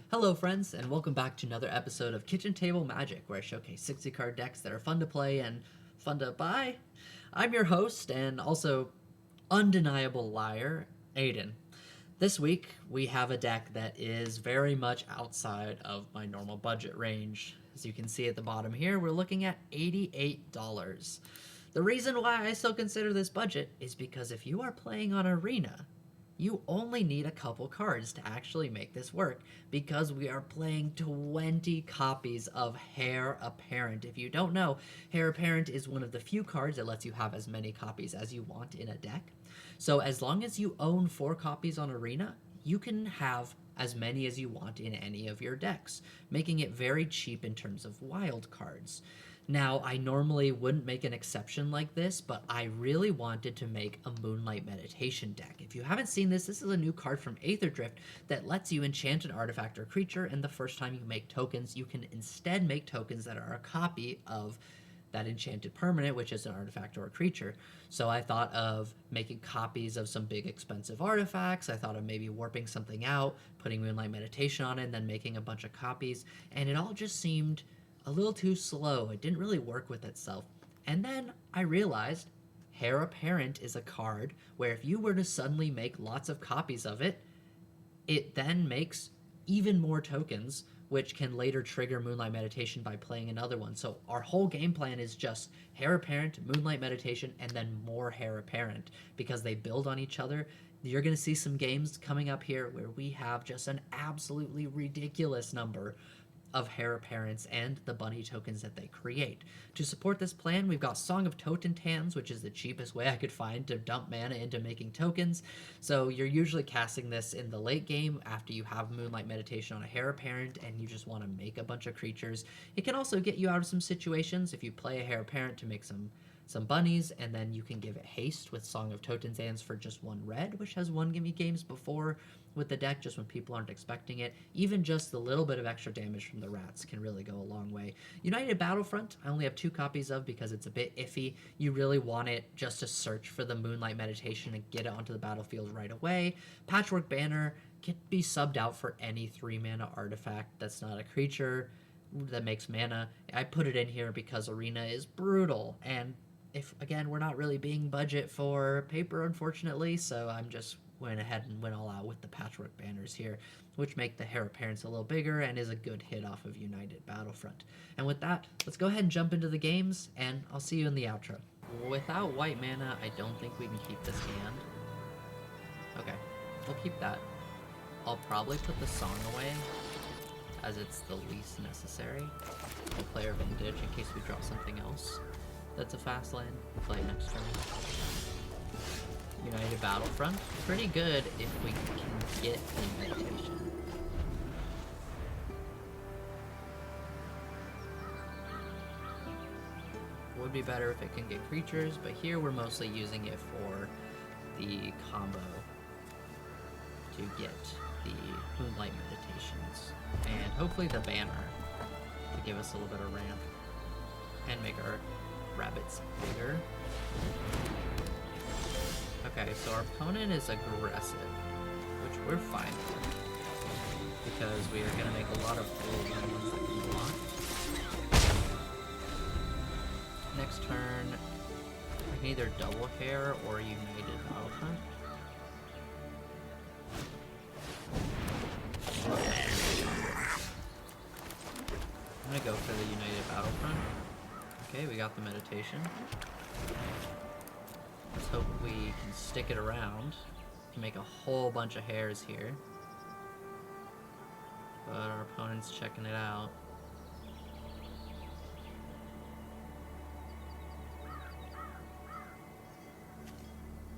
Hello friends, and welcome back to another episode of Kitchen Table Magic, where I showcase 60 card decks that are fun to play and fun to buy. I'm your host, and also undeniable liar, Aiden. This week, we have a deck that is very much outside of my normal budget range. As you can see at the bottom here, we're looking at $88. The reason why I still consider this budget is because if you are playing on Arena, you only need a couple cards to actually make this work, because we are playing 20 copies of Hare Apparent. If you don't know, Hare Apparent is one of the few cards that lets you have as many copies as you want in a deck. So as long as you own 4 copies on Arena, you can have as many as you want in any of your decks, making it very cheap in terms of wild cards. Now, I normally wouldn't make an exception like this, but I really wanted to make a Moonlight Meditation deck. If you haven't seen this, this is a new card from Aetherdrift that lets you enchant an artifact or creature, and the first time you make tokens, you can instead make tokens that are a copy of that enchanted permanent, which is an artifact or a creature. So I thought of making copies of some big expensive artifacts. I thought of maybe warping something out, putting Moonlight Meditation on it, and then making a bunch of copies, and it all just seemed a little too slow. It didn't really work with itself. And then I realized Hare Apparent is a card where if you were to suddenly make lots of copies of it, it then makes even more tokens, which can later trigger Moonlight Meditation by playing another one. So our whole game plan is just Hare Apparent, Moonlight Meditation, and then more Hare Apparent, because they build on each other. You're going to see some games coming up here where we have just an absolutely ridiculous number of Hare Apparents and the bunny tokens that they create. To support this plan, we've got Song of Totentans, which is the cheapest way I could find to dump mana into making tokens. So you're usually casting this in the late game after you have Moonlight Meditation on a Hare Apparent and you just want to make a bunch of creatures. It can also get you out of some situations if you play a Hare Apparent to make some bunnies, and then you can give it haste with Song of Totentans for just 1 red, which has won me games before with the deck, just when people aren't expecting it. Even just the little bit of extra damage from the rats can really go a long way. United Battlefront, I only have 2 copies of because it's a bit iffy. You really want it just to search for the Moonlight Meditation and get it onto the battlefield right away. Patchwork Banner can be subbed out for any 3-mana artifact that's not a creature that makes mana. I put it in here because Arena is brutal, and if, again, we're not really being budget for paper, unfortunately, so I'm just went ahead and went all out with the Patchwork Banners here, which make the Hare Apparents a little bigger and is a good hit off of United Battlefront. And with that, let's go ahead and jump into the games, and I'll see you in the outro. Without white mana, I don't think we can keep this hand. Okay, we'll keep that. I'll probably put the Song away, as it's the least necessary. We'll play our Vintage in case we draw something else that's a fast land. We'll play next turn. United Battlefront, pretty good if we can get the meditation. Would be better if it can get creatures, but here we're mostly using it for the combo to get the Moonlight Meditations, and hopefully the banner to give us a little bit of ramp and make our rabbits bigger. Okay, so our opponent is aggressive, which we're fine with, because we are going to make a lot of full ones that we want. Next turn, we can either double Hare or United Battlefront. I'm going to go for the United Battlefront. Okay, we got the meditation. Let's hope we can stick it around. We can make a whole bunch of Hares here. But our opponent's checking it out.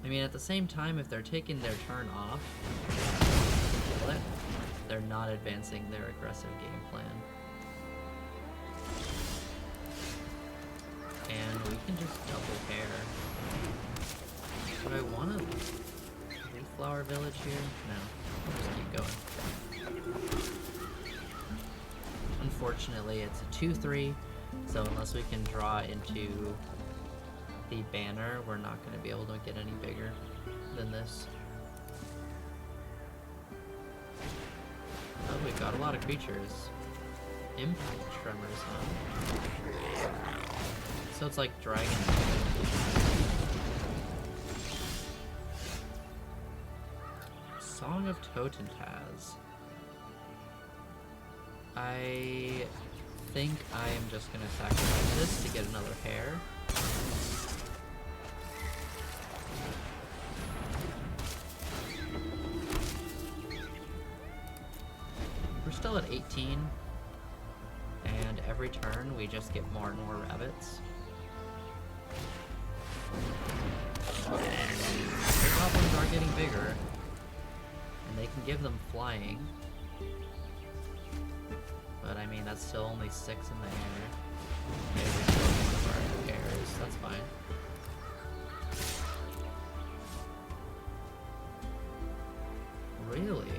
I mean, at the same time, if they're taking their turn off to kill it, they're not advancing their aggressive game plan. And we can just double Hare. Do I want to leave Flower Village here? No. Just keep going. Unfortunately, it's a 2-3, so unless we can draw into the banner, we're not going to be able to get any bigger than this. Oh, we've got a lot of creatures. Impact Tremors, huh? So it's like Dragon. Song of Totentaz. I think I am just gonna sacrifice this to get another Hare. We're still at 18, and every turn we just get more and more rabbits. The goblins are getting bigger, and they can give them flying. But I mean, that's still only 6 in the air. Okay, we killed one of our Hares, that's fine. Really?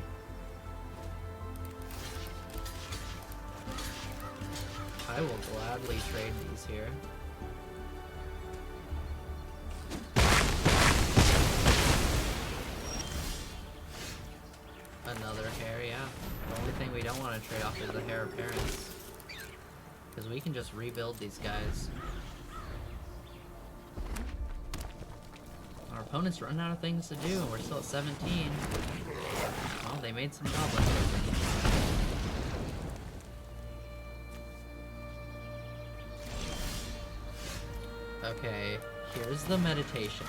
I will gladly trade these here. Another Hare, yeah. The only thing we don't want to trade off is the Hare Appearance. Because we can just rebuild these guys. Our opponent's running out of things to do, and we're still at 17. Well, they made some goblins. Okay, here's the meditation.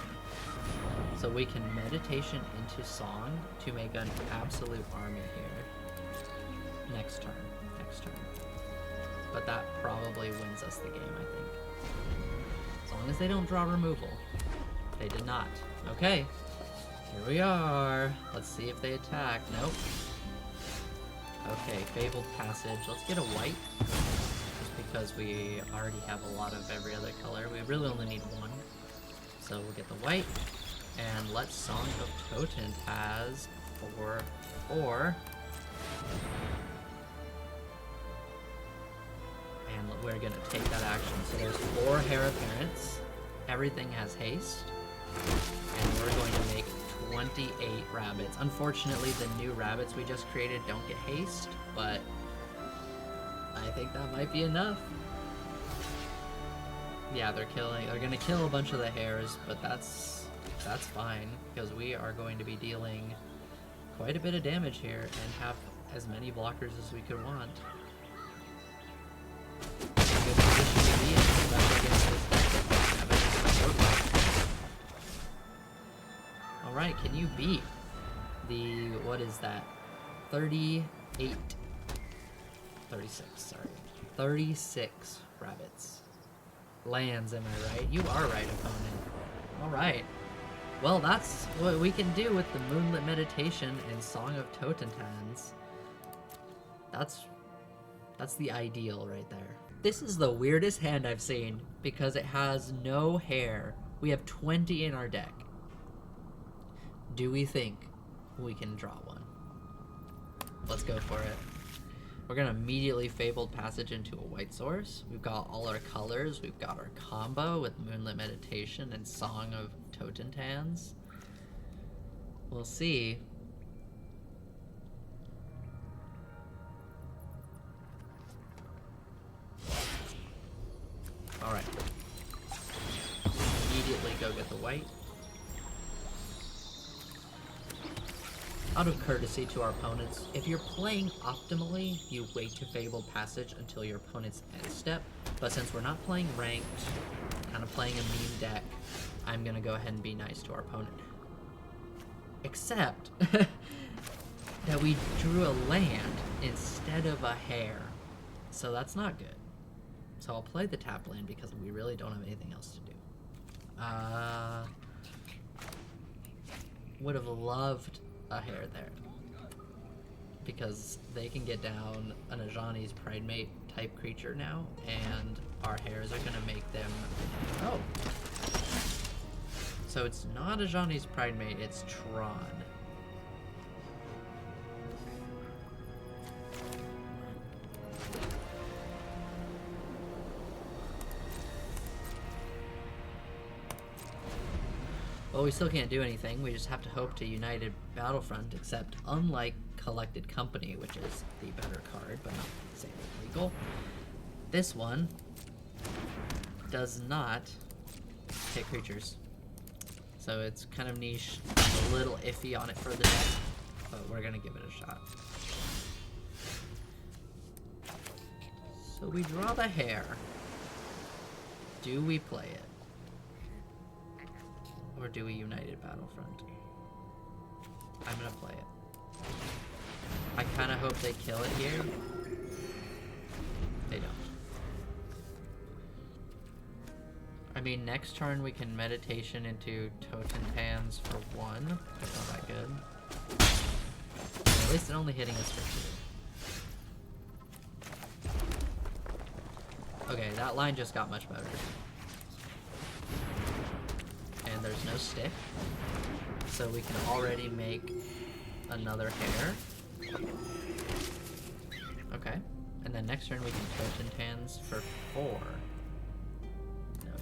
So we can meditation into song to make an absolute army here. Next turn. But that probably wins us the game, I think. As long as they don't draw removal. They did not. Okay. Here we are. Let's see if they attack. Nope. Okay, Fabled Passage. Let's get a white. Just because we already have a lot of every other color. We really only need one. So we'll get the white. And let's Song of Totentaz for 4. And we're gonna take that action. So there's 4 Hare Appearance. Everything has haste. And we're going to make 28 rabbits. Unfortunately, the new rabbits we just created don't get haste, but I think that might be enough. Yeah, they're gonna kill a bunch of the hares, but that's fine, because we are going to be dealing quite a bit of damage here and have as many blockers as we could want. It's a good position to be in, especially against this deck. Alright, can you beat the, what is that, 36, sorry, 36 rabbits. Lands, am I right? You are right, opponent. Alright. Well, that's what we can do with the Moonlit Meditation and Song of Totentaz. That's the ideal right there. This is the weirdest hand I've seen because it has no Hare. We have 20 in our deck. Do we think we can draw one? Let's go for it. We're gonna immediately Fabled Passage into a white source. We've got all our colors. We've got our combo with Moonlit Meditation and Song of Totentaz. We'll see. Alright. Immediately go get the white. Out of courtesy to our opponents, if you're playing optimally, you wait to Fabled Passage until your opponent's end step, but since we're not playing ranked, kind of playing a meme deck, I'm gonna go ahead and be nice to our opponent. Except that we drew a land instead of a Hare, so that's not good. So I'll play the tap land because we really don't have anything else to do. Would have loved a Hare there, because they can get down an Ajani's Pridemate type creature now, and our Hares are gonna make them. Oh, so it's not Ajani's Pridemate, it's Tron. Well, we still can't do anything. We just have to hope to United Battlefront, except unlike Collected Company, which is the better card, but not the same as legal. This one does not hit creatures. So it's kind of niche, a little iffy on it for the deck, but we're gonna give it a shot. So we draw the Hare. Do we play it? Or do we United Battlefront? I'm gonna play it. I kinda hope they kill it here. They don't. I mean, next turn we can Meditation into Totem Hands for 1. That's not that good. At least it's only hitting us for 2. Okay, that line just got much better. And there's no stick. So we can already make another Hare. Okay. And then next turn we can Totem Hands for 4.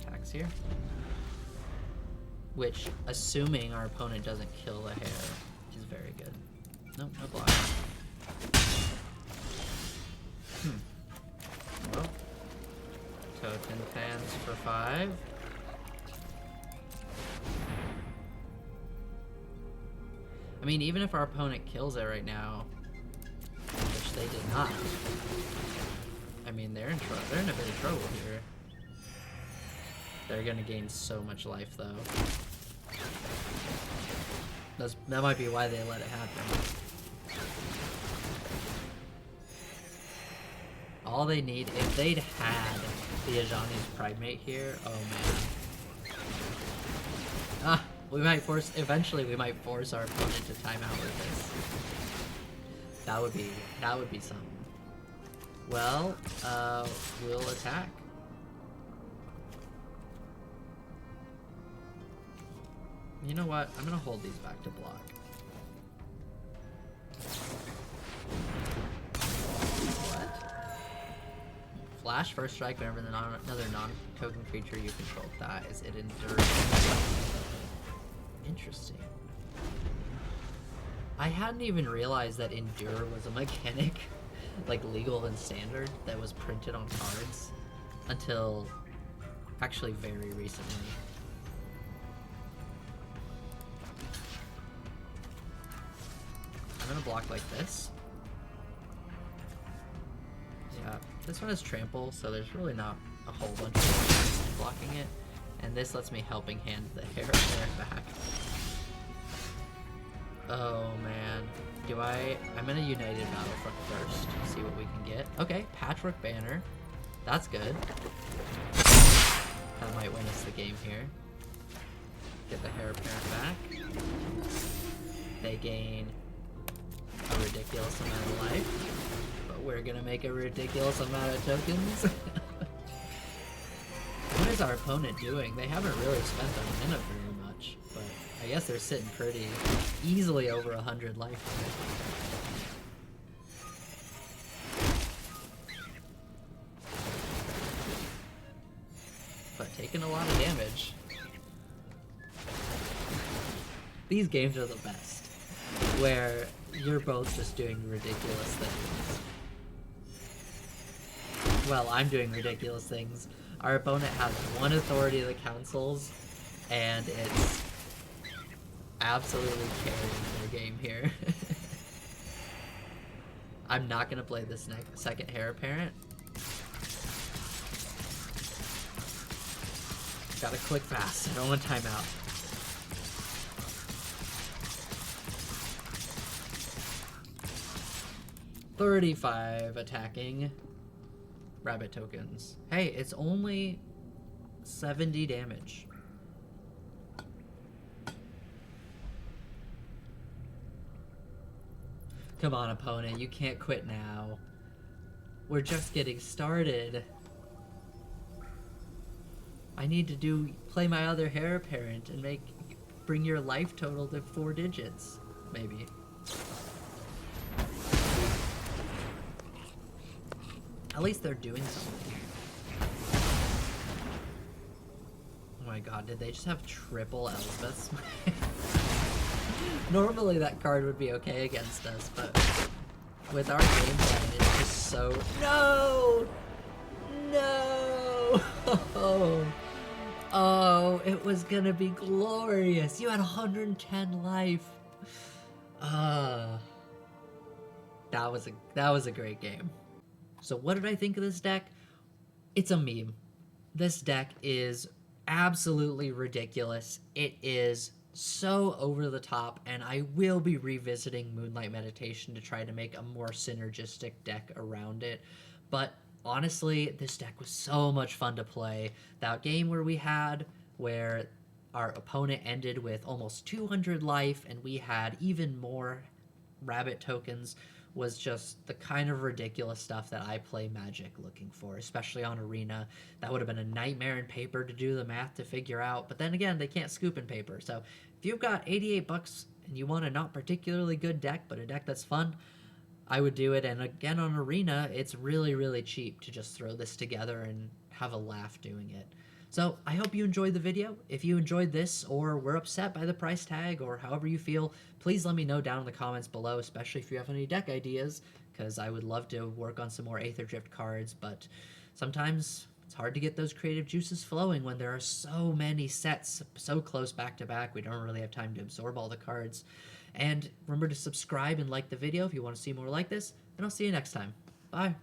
Attacks here, which, assuming our opponent doesn't kill the Hare, is very good. Nope, no block. Well, Totem Hands for 5. I mean, even if our opponent kills it right now, which they did not, I mean, they're in trouble. They're in a bit of trouble here. They're gonna gain so much life, though. That might be why they let it happen. All they need, if they'd had the Ajani's Primate here, oh man. Ah, eventually we might force our opponent to time out with this. That would be something. Well, we'll attack. You know what? I'm gonna hold these back to block. What? Flash first strike whenever another non-token creature you control dies. It endures. Interesting. I hadn't even realized that endure was a mechanic, like legal and standard, that was printed on cards until actually very recently. I'm gonna block like this. Yeah, this one has trample, so there's really not a whole bunch of blocking it. And this lets me helping hand the Hare back. Oh man. I'm gonna United Battlefront first, see what we can get. Okay, Patchwork Banner. That's good. That might win us the game here. Get the Hare back. They gain a ridiculous amount of life, but we're gonna make a ridiculous amount of tokens. What is our opponent doing? They haven't really spent their mana very much, but I guess they're sitting pretty easily over 100 life. But taking a lot of damage. These games are the best, where you're both just doing ridiculous things. Well, I'm doing ridiculous things. Our opponent has 1 authority of the councils, and it's absolutely carrying their game here. I'm not gonna play this second Hare Apparent. Gotta click fast. I don't want timeout. $35 attacking. Rabbit tokens. Hey, it's only 70 damage. Come on, opponent. You can't quit now. We're just getting started. I need to play my other Hare Apparent and bring your life total to 4 digits, maybe. At least they're doing something. Oh my god, did they just have triple Elspeths? Normally that card would be okay against us, but with our game plan, it's just so... No! No! Oh, it was gonna be glorious. You had 110 life. Uh, that was a great game. So what did I think of this deck? It's a meme. This deck is absolutely ridiculous. It is so over the top, and I will be revisiting Moonlight Meditation to try to make a more synergistic deck around it. But honestly, this deck was so much fun to play. That game where we had where our opponent ended with almost 200 life and we had even more rabbit tokens was just the kind of ridiculous stuff that I play Magic looking for, especially on Arena. That would have been a nightmare in paper to do the math to figure out, but then again, they can't scoop in paper. So if you've got 88 bucks and you want a not particularly good deck, but a deck that's fun, I would do it. And again, on Arena, it's really, really cheap to just throw this together and have a laugh doing it. So I hope you enjoyed the video. If you enjoyed this or were upset by the price tag or however you feel, please let me know down in the comments below, especially if you have any deck ideas, because I would love to work on some more Aether Drift cards, but sometimes it's hard to get those creative juices flowing when there are so many sets so close back to back. We don't really have time to absorb all the cards. And remember to subscribe and like the video if you want to see more like this, and I'll see you next time. Bye.